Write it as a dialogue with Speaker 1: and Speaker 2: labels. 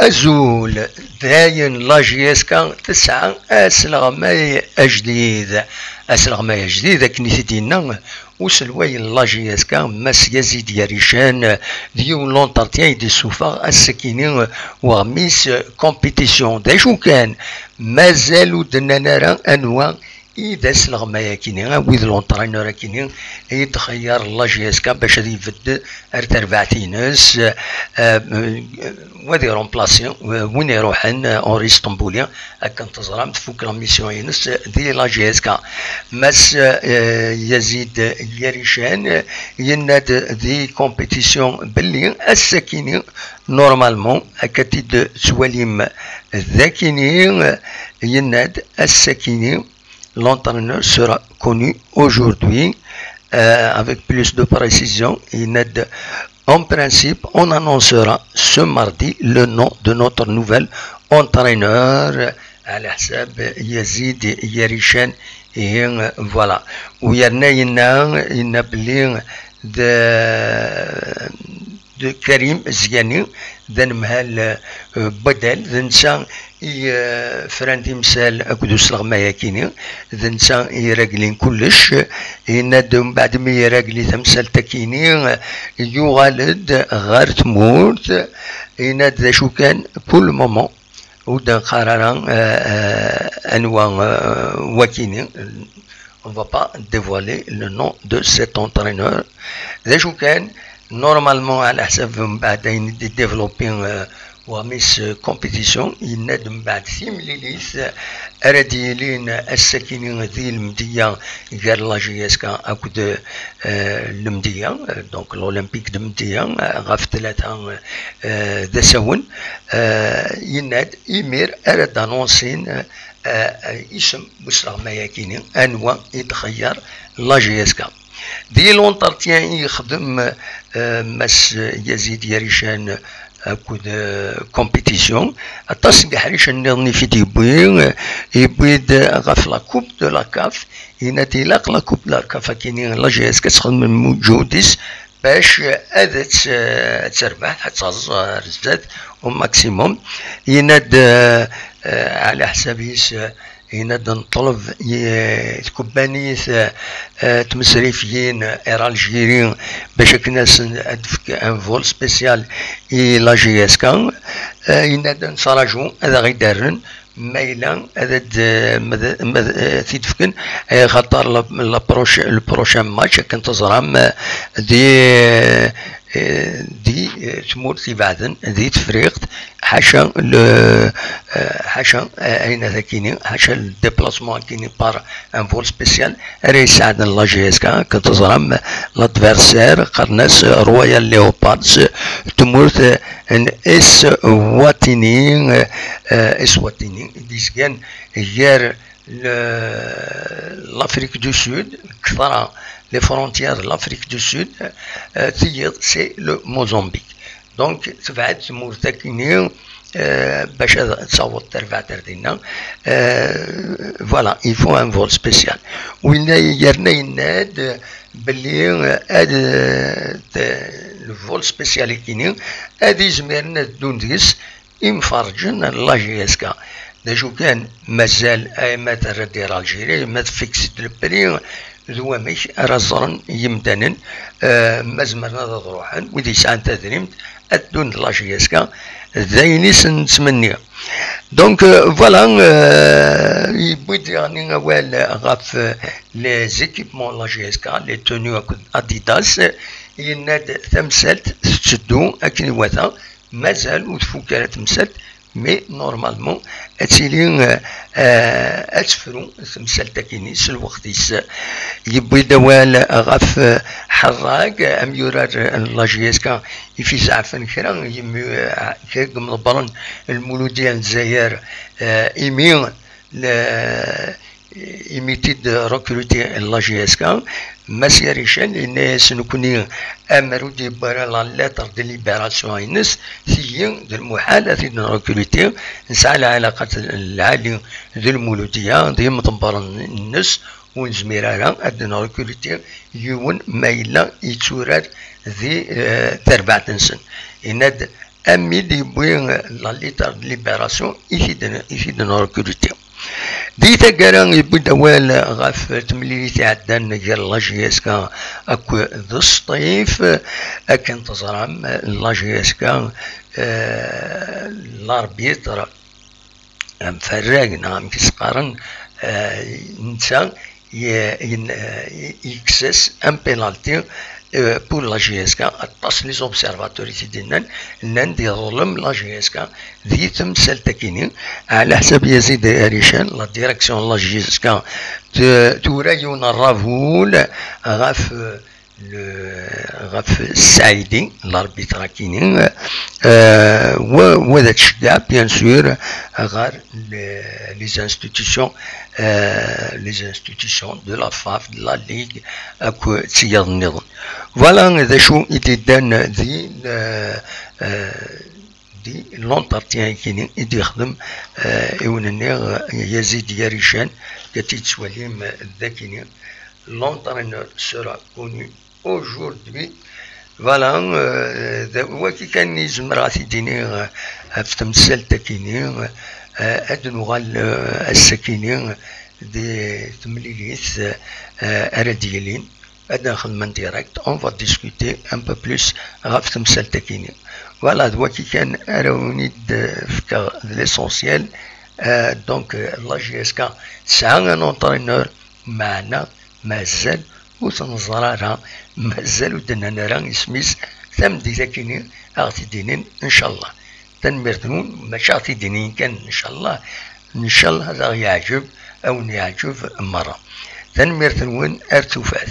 Speaker 1: أزول داين لاجيسكا تسعة أسلغماي أجديد أسلغماي جديد كنيتي دينا وسلوي لاجيسكا ماس يزيد ياريشان ديون لونتارتيان دي سوفا السكينين وغميس كومبيتيسيون داشو كان مازالو دنا نرى أنواع إذا سلغمايا كيني ويذ لونترينور كيني يتخير لاجيسكا باش يفد أربعتينس وذي رومبلاسيون وين يروحن اون اسطنبوليا هكا انتظرام تفوك لا ميسيون ينس دي لاجيسكا ماس يزيد ياريشان يناد دي كومبيتيسيون باللي الساكيني نورمالمون هكا تيد سواليم ذاكيني يناد الساكيني. L'entraîneur sera connu aujourd'hui avec plus de précision. En principe, on annoncera ce mardi le nom de notre nouvel entraîneur على حساب يزيد ياريشان. Voilà. ويرنا بلي de كريم زياني ذن مهال بدل ذنسا فرانتي مسال اكدو سلغمايا كيني ذنسا يراقلين كلش ينادم بعد ما يراقلي تمثال تكيني يغالد غير تموت يناد ذا شو كان كل مومون ودان قرارا انواع وكيني. On ne va pas dévoiler le nom de cet entraîneur. ذا شو كان normalement على حسب بعدين دي ديفلوبين وميس كومبيتيسيون ينادم بعد ثيمليليث أراديلين الساكنين ذي المدية غير لاجيسكا أكد المدية دونك الأولمبيك دو المدية غاف ثلاثة دساون يناد إمير أراد أنونسين اسم بسرعة ما يكيني أنواع يتخير لاجيسكا. دي لونتارتيان يخدم مس يزيد ياريشان كود كومبيتيسيون التصنيع حريشان نظني في يبيد غاف لا كوب دو لا كاف ينادي لاق لا كوب لا كاف كيني لا جيس كتخدم من موجوديس باش هذا تربح حتى رزات وماكسيموم يناد على حسابيس يناد نطلب كوبانية تمسريفيين اير الجيريين باش كناس ادفك ان فول سبيسيال اي لا جي اس كان يناد نصراجو هذا غيدارن مايلا هذا تيدفكن خاطر البروشان ماتش كنتظرام دي تمورتي بعدن دي تفريقت حاشا حاشا اين ذاكيني حاشا الديبلاسمون كيني بار ان فول سبيسيال راه يساعدنا لا جي اس كا كتزرم لادفيرسير قرناس رويال ليوباردز تمورت ان اسواتيني ديسكان غير l'Afrique du Sud, les frontières de l'Afrique du Sud, c'est le Mozambique. Donc, تبعد مورتاكيني باش تصوت ترفع تردينا. Voilà, il faut un vol spécial. وين يرنا يناد باللي هذا الفول سبيسيال كيني هذه زميرنا دونديس يمفرجن لا جي اس كا. داجو كان مازال ايمات الردير الجيري ما فيكس البري ذو مش رزرن يمدنن مازمرنا روحن ودي ساعه تدريمت ادون لاجيسكا ذاينيس نتمنى دونك فوالا يبغي يعني وال غاف لي زيكيبمون لاجيسكا لي تونيو اديداس يناد تمثلت تشدو اكن واتا مازال وتفوكره تمثلت مي نورمالمون اتسيلين اتفرو تمثال تاكيني الوقتيس يبغي دوال غاف حراق ام يورار لاجيسكا يفي زعفن كرا كيك مضبرن المولوديه الجزائر ايمين imité de recruter la GSK, Massia Richen, الناس نكوني أمروا دي برا لا لتر دي ليبراسيون إنس سيين دي المحال في نركروتي نسعى العلاقات العالية دي المولودية دي مطبرا الناس ونزميرا أدي نركروتي يون مايلا يتورات ذي تربع تنسن إند اميد يبوي لا ليتر دو ليبراسيون يفيدنا ركروتي دي تاكارا يبوي دوال غاف تمليلي عدان ديال لاجياسكا اكو ذو الصيف اكن تزرعم لاجياسكا لاربيتر مفرقنا كيسقارن نتا يكسس ان بينالتي pour la GSK أطاس لي زوبسيرفاتوري تيدينا لان دي ظلم لا GSK ذي تمثل تكيني على حسب يزيد أريشان لا ديريكسيون لا GSK توريون الرافول غاف السعيدي الاربيتر كيني وهذا تشجع بيان سور غير لي انستيتيسيون دو لا فاف دو لا ليغ اكو تسياض النظام فوالا ذا شو يتدان دي لونتارتيان كيني يدي يخدم ايونني يزيد ياريشان كتي تسواليم ذاكيني l'entraîneur sera connu aujourd'hui. Voilà, وكي كان يزمر غادي يديني في تمثال تكيني هاد نوغال السكيني دي تمليليث أراديالين هاد نخدم ديريكت اون فا ديسكوتي ان بو بلوس غاف تمثال تكيني. فوالا وكي كان راوني فكا ليسونسيال دونك لا جي اس كا تسعى ان اونترينور معنا مازال وتنزرارها مازال ودنا راه اسميس ثمدي ذاكيني غادي دينين ان شاء الله تنمرتون ماشي غادي دينين كان ان شاء الله هذا يعجب او يعجب مره تنمرتون ارتفاث.